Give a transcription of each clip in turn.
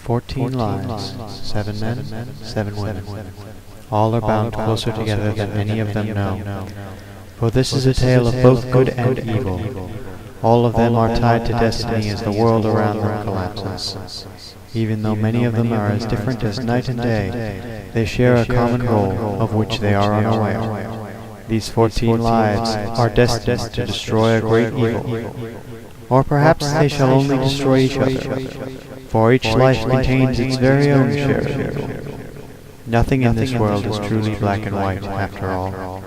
14 lives, 7 men, 7 women. All are bound closer together than any of them know. For this is a tale of both good and evil. All of them are tied to destiny as the world around them collapses. Even though many of them are as different as night and day, they share a common goal of which they are unaware. These 14 lives are destined to destroy a great evil. Or perhaps they shall only destroy each other, for each life contains its very own share of evil. Nothing in this world is truly black and white, after all,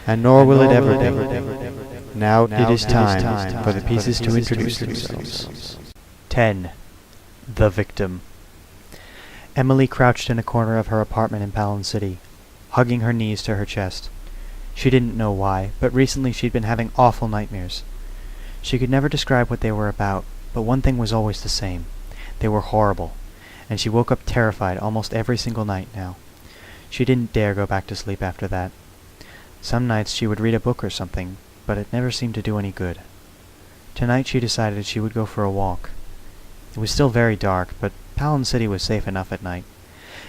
and nor will it ever be. Now it is time for the pieces to introduce themselves. 10. The Victim. Emily crouched in a corner of her apartment in Palin City, hugging her knees to her chest. She didn't know why, but recently she'd been having awful nightmares. She could never describe what they were about, but one thing was always the same. They were horrible, and she woke up terrified almost every single night now. She didn't dare go back to sleep after that. Some nights she would read a book or something, but it never seemed to do any good. Tonight she decided she would go for a walk. It was still very dark, but Palin City was safe enough at night.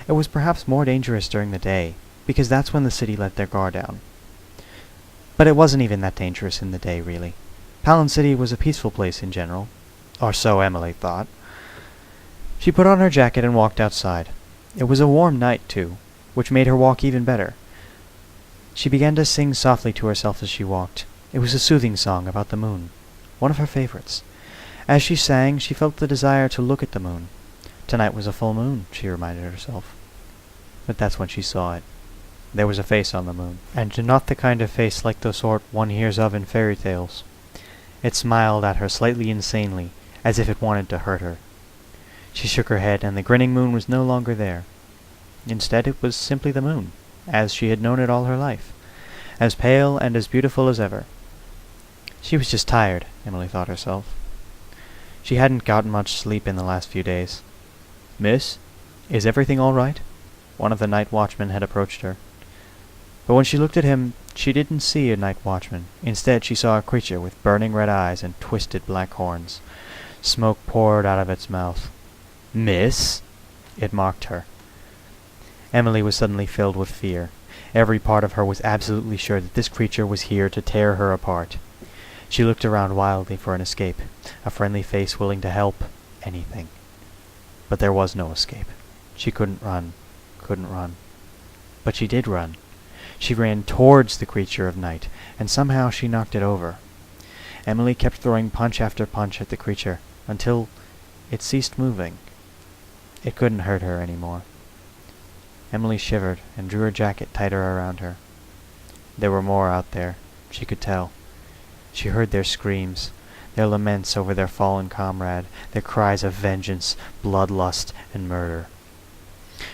It was perhaps more dangerous during the day, because that's when the city let their guard down. But it wasn't even that dangerous in the day, really. Palin City was a peaceful place in general, or so Emily thought. She put on her jacket and walked outside. It was a warm night, too, which made her walk even better. She began to sing softly to herself as she walked. It was a soothing song about the moon, one of her favorites. As she sang, she felt the desire to look at the moon. Tonight was a full moon, she reminded herself. But that's when she saw it. There was a face on the moon, and not the kind of face like the sort one hears of in fairy tales. It smiled at her slightly insanely, as if it wanted to hurt her. She shook her head, and the grinning moon was no longer there. Instead, it was simply the moon, as she had known it all her life, as pale and as beautiful as ever. She was just tired, Emily thought herself. She hadn't gotten much sleep in the last few days. "Miss, is everything all right?" One of the night watchmen had approached her. But when she looked at him, she didn't see a night watchman. Instead, she saw a creature with burning red eyes and twisted black horns. Smoke poured out of its mouth. "Miss?" It mocked her. Emily was suddenly filled with fear. Every part of her was absolutely sure that this creature was here to tear her apart. She looked around wildly for an escape, a friendly face willing to help, anything. But there was no escape. She couldn't run. But she did run. She ran towards the creature of night, and somehow she knocked it over. Emily kept throwing punch after punch at the creature, until it ceased moving. It couldn't hurt her anymore. Emily shivered and drew her jacket tighter around her. There were more out there, she could tell. She heard their screams, their laments over their fallen comrade, their cries of vengeance, bloodlust, and murder.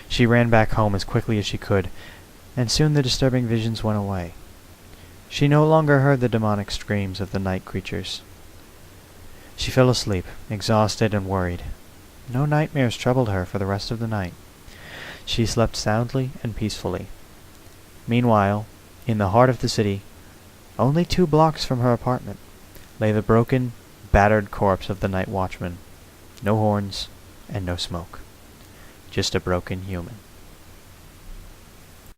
She ran back home as quickly as she could, and soon the disturbing visions went away. She no longer heard the demonic screams of the night creatures. She fell asleep, exhausted and worried. No nightmares troubled her for the rest of the night. She slept soundly and peacefully. Meanwhile, in the heart of the city, only 2 blocks from her apartment, lay the broken, battered corpse of the night watchman. No horns and no smoke. Just a broken human.